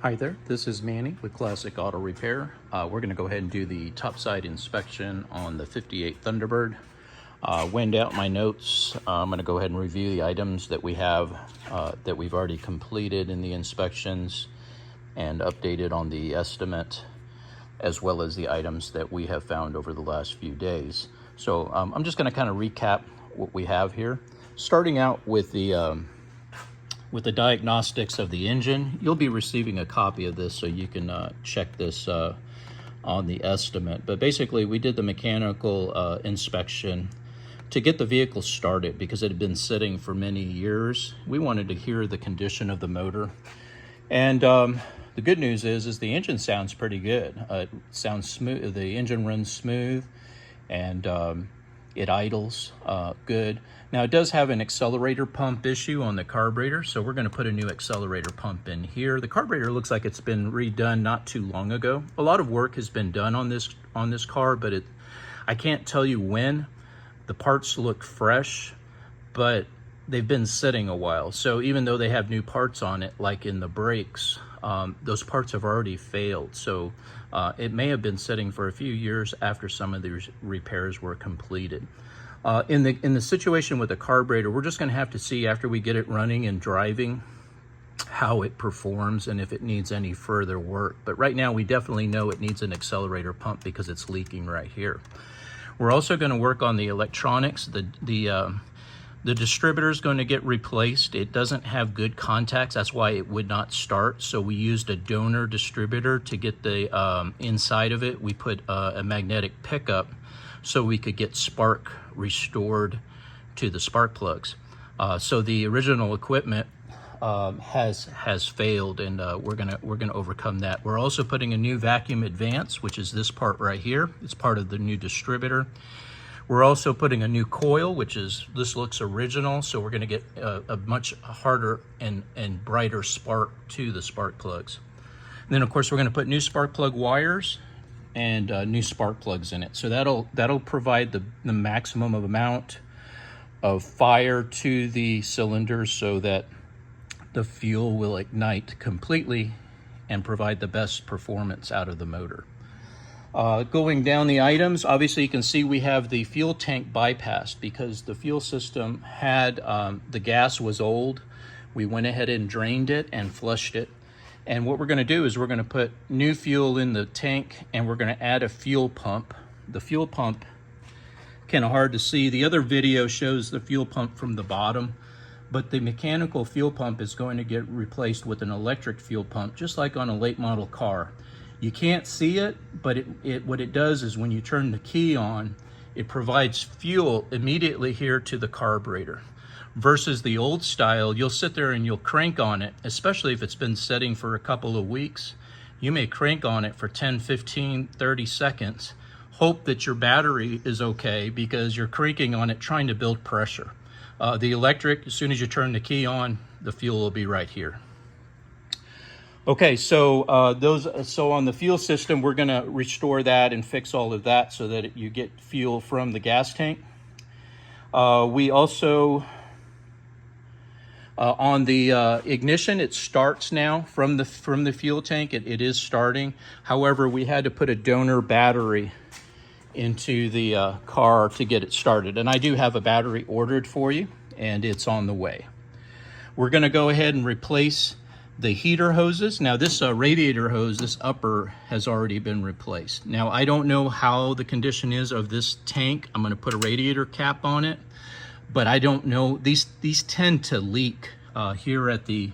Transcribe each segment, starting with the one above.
Hi there, this is Manny with Classic Auto Repair. We're going to go ahead and do the topside inspection on the 58 Thunderbird. Wind out my notes. I'm going to go ahead and review the items that we have that we've already completed in the inspections and updated on the estimate, as well as the items that we have found over the last few days. So I'm just going to kind of recap what we have here, starting out with the diagnostics of the engine. You'll be receiving a copy of this so you can check this on the estimate. But basically, we did the mechanical inspection to get the vehicle started because it had been sitting for many years. We wanted to hear the condition of the motor. And the good news is the engine sounds pretty good. It sounds smooth. The engine runs smooth, and it idles good. Now, it does have an accelerator pump issue on the carburetor, so we're going to put a new accelerator pump in here. The carburetor looks like it's been redone not too long ago. A lot of work has been done on this car, but I can't tell you when. The parts look fresh, but they've been sitting a while. So even though they have new parts on it, like in the brakes, those parts have already failed. So it may have been sitting for a few years after some of the repairs were completed. In the situation with the carburetor, we're just going to have to see after we get it running and driving how it performs and if it needs any further work. But right now we definitely know it needs an accelerator pump because it's leaking right here. We're also going to work on the electronics. The distributor is going to get replaced. It doesn't have good contacts. That's why it would not start. So we used a donor distributor to get the inside of it. We put a magnetic pickup so we could get spark restored to the spark plugs. So the original equipment has failed, and we're gonna overcome that. We're also putting a new vacuum advance, which is this part right here. It's part of the new distributor. We're also putting a new coil, this looks original, so we're gonna get a much harder and brighter spark to the spark plugs. And then of course we're gonna put new spark plug wires and new spark plugs in it. So that'll provide the maximum amount of fire to the cylinders so that the fuel will ignite completely and provide the best performance out of the motor. Going down the items, obviously you can see we have the fuel tank bypassed because the fuel system had, the gas was old. We went ahead and drained it and flushed it. And what we're going to do is we're going to put new fuel in the tank, and we're going to add a fuel pump. The fuel pump, kind of hard to see. The other video shows the fuel pump from the bottom, but the mechanical fuel pump is going to get replaced with an electric fuel pump, just like on a late model car. You can't see it, but what it does is when you turn the key on, it provides fuel immediately here to the carburetor. Versus the old style, you'll sit there and you'll crank on it, especially if it's been setting for a couple of weeks. You may crank on it for 10, 15, 30 seconds, hope that your battery is okay because you're cranking on it trying to build pressure. The electric, as soon as you turn the key on, the fuel will be right here. Okay, so on the fuel system, we're gonna restore that and fix all of that so that you get fuel from the gas tank. We also, on the ignition, it starts now from the fuel tank. It is starting. However, we had to put a donor battery into the car to get it started. And I do have a battery ordered for you, and it's on the way. We're going to go ahead and replace the heater hoses. Now this radiator hose, this upper, has already been replaced. Now I don't know how the condition is of this tank. I'm going to put a radiator cap on it, but I don't know. These tend to leak here at the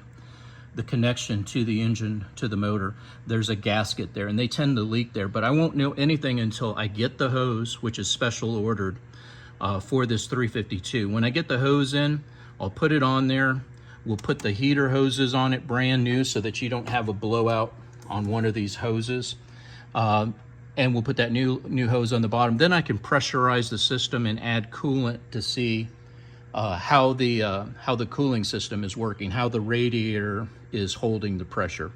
connection to the engine, to the motor. There's a gasket there and they tend to leak there, but I won't know anything until I get the hose, which is special ordered for this 352. When I get the hose in, I'll put it on there. We'll put the heater hoses on it brand new so that you don't have a blowout on one of these hoses. And we'll put that new hose on the bottom. Then I can pressurize the system and add coolant to see how the cooling system is working, how the radiator is holding the pressure.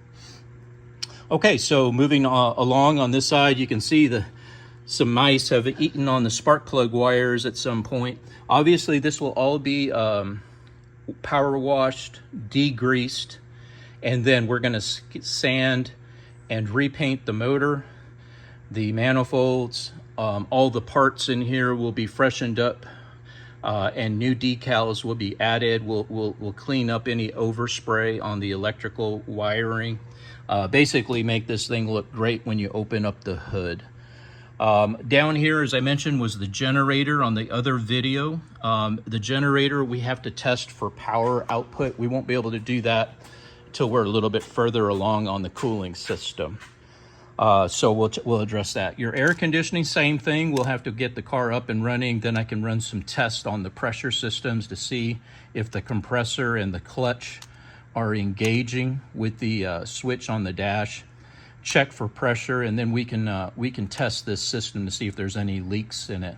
Okay, so moving along on this side, you can see some mice have eaten on the spark plug wires at some point. Obviously, this will all be power washed, degreased, And then we're going to sand and repaint the motor, the manifolds. All the parts in here will be freshened up, and new decals will be added. We'll clean up any overspray on the electrical wiring. Basically make this thing look great when you open up the hood. Down here, as I mentioned, was the generator on the other video. The generator, we have to test for power output. We won't be able to do that till we're a little bit further along on the cooling system. So we'll address that. Your air conditioning, same thing. We'll have to get the car up and running. Then I can run some tests on the pressure systems to see if the compressor and the clutch are engaging with the switch on the dash. Check for pressure, and then we can test this system to see if there's any leaks in it.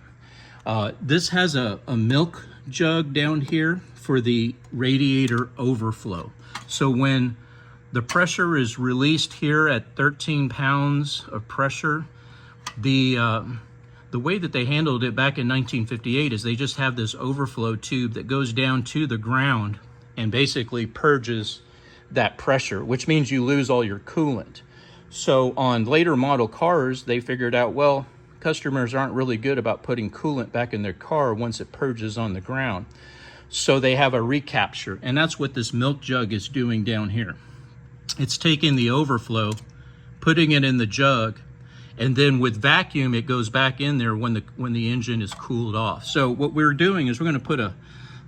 This has a milk jug down here for the radiator overflow. So when the pressure is released here at 13 pounds of pressure, the way that they handled it back in 1958 is they just have this overflow tube that goes down to the ground and basically purges that pressure, which means you lose all your coolant. So on later model cars, they figured out, well, customers aren't really good about putting coolant back in their car once it purges on the ground. So they have a recapture, and that's what this milk jug is doing down here. It's taking the overflow, putting it in the jug, and then with vacuum, it goes back in there when the engine is cooled off. So what we're doing is we're gonna put a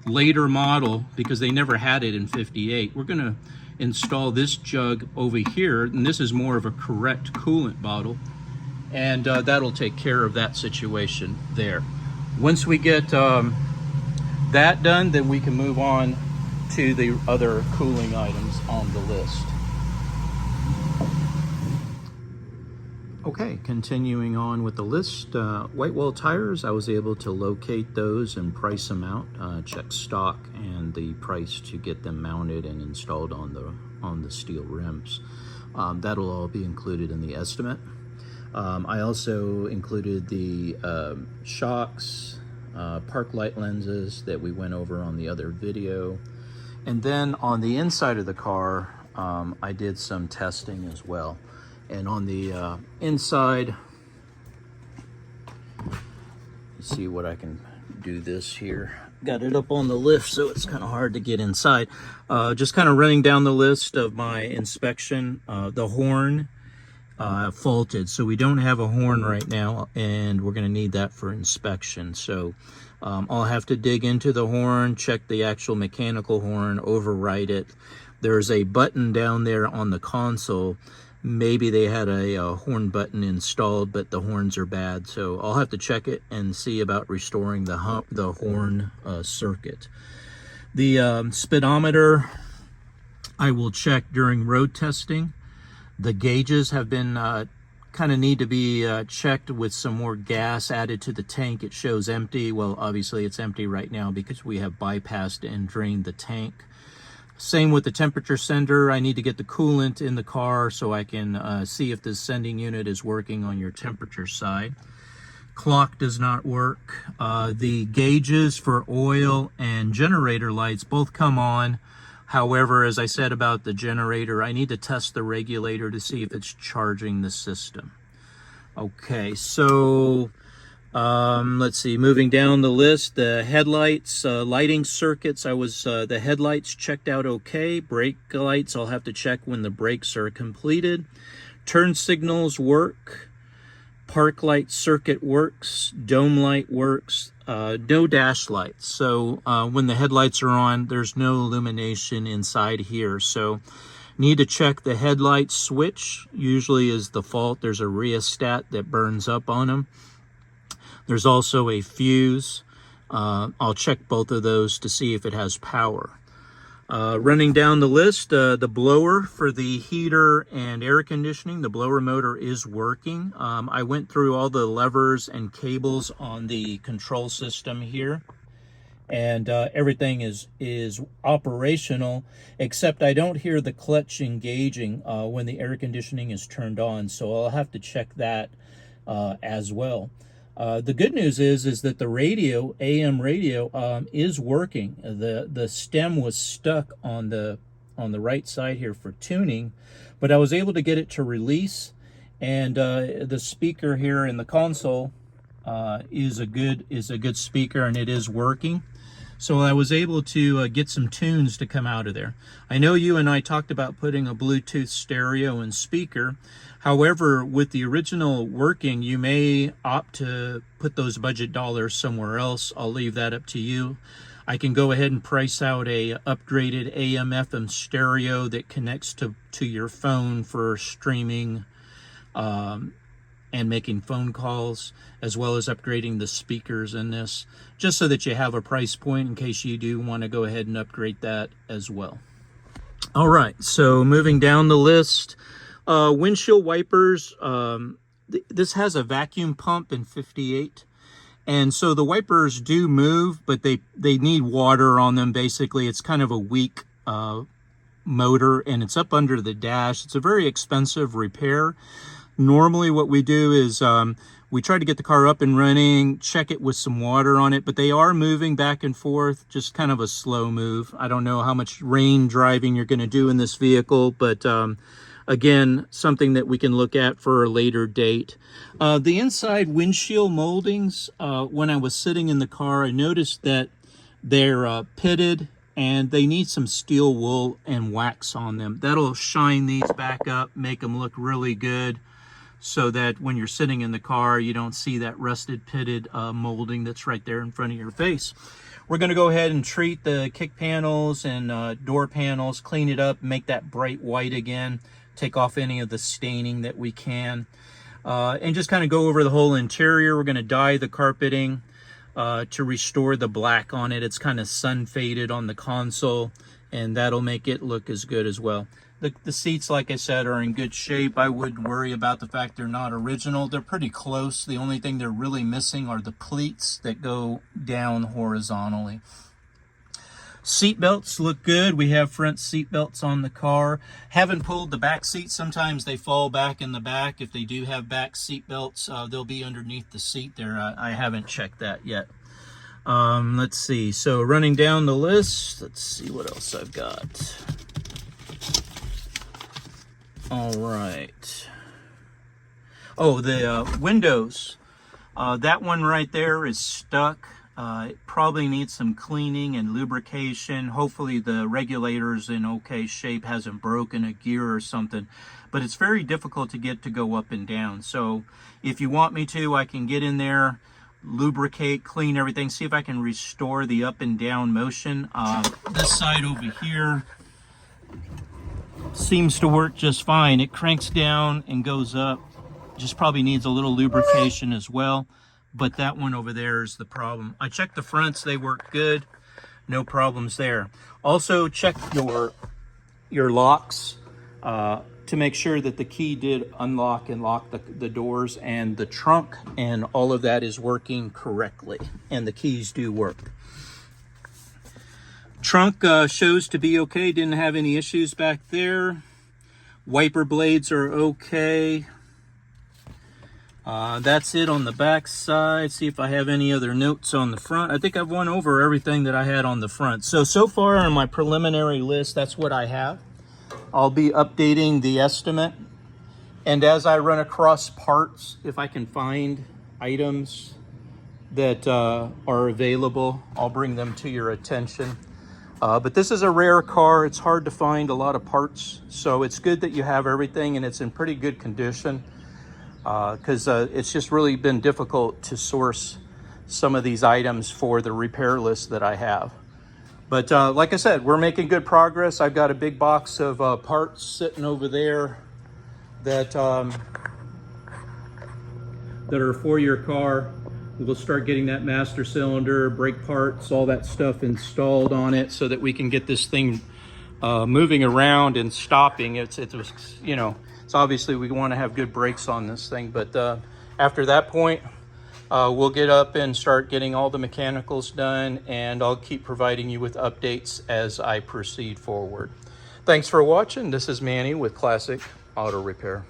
later model, because they never had it in 58, we're gonna install this jug over here, and this is more of a correct coolant bottle, and that'll take care of that situation there. Once we get that done, then we can move on to the other cooling items on the list. Okay, continuing on with the list, white wall tires, I was able to locate those and price them out, check stock and the price to get them mounted and installed on the steel rims. That'll all be included in the estimate. I also included the shocks, park light lenses that we went over on the other video. And then on the inside of the car, I did some testing as well. And on the inside, let's see what I can do this here. Got it up on the lift, so it's kind of hard to get inside. Just kind of running down the list of my inspection. The horn faulted, so we don't have a horn right now, and we're going to need that for inspection. So I'll have to dig into the horn, check the actual mechanical horn, override it. There's a button down there on the console. Maybe they had a horn button installed, but the horns are bad. So I'll have to check it and see about restoring the horn circuit. The speedometer, I will check during road testing. The gauges have been kind of need to be checked with some more gas added to the tank. It shows empty. Well, obviously it's empty right now because we have bypassed and drained the tank. Same with the temperature sender. I need to get the coolant in the car so I can see if the sending unit is working on your temperature side. Clock does not work. The gauges for oil and generator lights both come on. However, as I said about the generator, I need to test the regulator to see if it's charging the system. Okay, so let's see, moving down the list, the headlights, lighting circuits, the headlights checked out okay. Brake lights, I'll have to check when the brakes are completed. Turn signals work. Park light circuit works. Dome light works. No dash lights. So when the headlights are on, there's no illumination inside here. So need to check the headlight switch. Usually is the fault. There's a rheostat that burns up on them. There's also a fuse. I'll check both of those to see if it has power. Running down the list, the blower for the heater and air conditioning, the blower motor is working. I went through all the levers and cables on the control system here, and everything is operational, except I don't hear the clutch engaging when the air conditioning is turned on, so I'll have to check that as well. The good news is that the radio, AM radio, is working. The stem was stuck on the on the right side here for tuning, but I was able to get it to release, and the speaker here in the console is a good speaker, and it is working. So I was able to get some tunes to come out of there. I know you and I talked about putting a Bluetooth stereo and speaker. However, with the original working, you may opt to put those budget dollars somewhere else. I'll leave that up to you. I can go ahead and price out a upgraded AM/FM stereo that connects to your phone for streaming and making phone calls, as well as upgrading the speakers in this, just so that you have a price point in case you do want to go ahead and upgrade that as well. All right, so moving down the list, windshield wipers. This has a vacuum pump in 58, and so the wipers do move, but they need water on them. Basically, it's kind of a weak motor, and it's up under the dash. It's a very expensive repair. Normally what we do is we try to get the car up and running, check it with some water on it, but they are moving back and forth, just kind of a slow move. I don't know how much rain driving you're going to do in this vehicle, but again, something that we can look at for a later date. The inside windshield moldings, when I was sitting in the car, I noticed that they're pitted, and they need some steel wool and wax on them. That'll shine these back up, make them look really good, so that when you're sitting in the car, you don't see that rusted pitted molding that's right there in front of your face. We're going to go ahead and treat the kick panels and door panels, clean it up, make that bright white again, take off any of the staining that we can, and just kind of go over the whole interior. We're going to dye the carpeting to restore the black on it. It's kind of sun faded on the console, and that'll make it look as good as well. The seats, like I said, are in good shape. I wouldn't worry about the fact they're not original. They're pretty close. The only thing they're really missing are the pleats that go down horizontally. Seat belts look good. We have front seat belts on the car. Haven't pulled the back seats. Sometimes they fall back in the back. If they do have back seat belts, they'll be underneath the seat there. I haven't checked that yet. Let's see. So running down the list, let's see what else I've got. All right. Oh, the windows. That one right there is stuck. It probably needs some cleaning and lubrication. Hopefully the regulator's in okay shape, hasn't broken a gear or something. But it's very difficult to get to go up and down. So if you want me to, I can get in there, lubricate, clean everything, see if I can restore the up and down motion. This side over here seems to work just fine. It cranks down and goes up. Just probably needs a little lubrication as well. But that one over there is the problem. I checked the fronts, they work good. No problems there. Also check your locks to make sure that the key did unlock and lock the doors and the trunk, and all of that is working correctly, and the keys do work. Trunk shows to be okay, didn't have any issues back there. Wiper blades are okay. That's it on the back side. See if I have any other notes on the front. I think I've went over everything that I had on the front. So far on my preliminary list, that's what I have. I'll be updating the estimate. And as I run across parts, if I can find items that are available, I'll bring them to your attention. But this is a rare car. It's hard to find a lot of parts. So it's good that you have everything and it's in pretty good condition. Because it's just really been difficult to source some of these items for the repair list that I have. But like I said, we're making good progress. I've got a big box of parts sitting over there that are for your car. We'll start getting that master cylinder, brake parts, all that stuff installed on it so that we can get this thing moving around and stopping. It's you know, it's obviously we want to have good brakes on this thing, but after that point, we'll get up and start getting all the mechanicals done, and I'll keep providing you with updates as I proceed forward. Thanks for watching. This is Manny with Classic Auto Repair.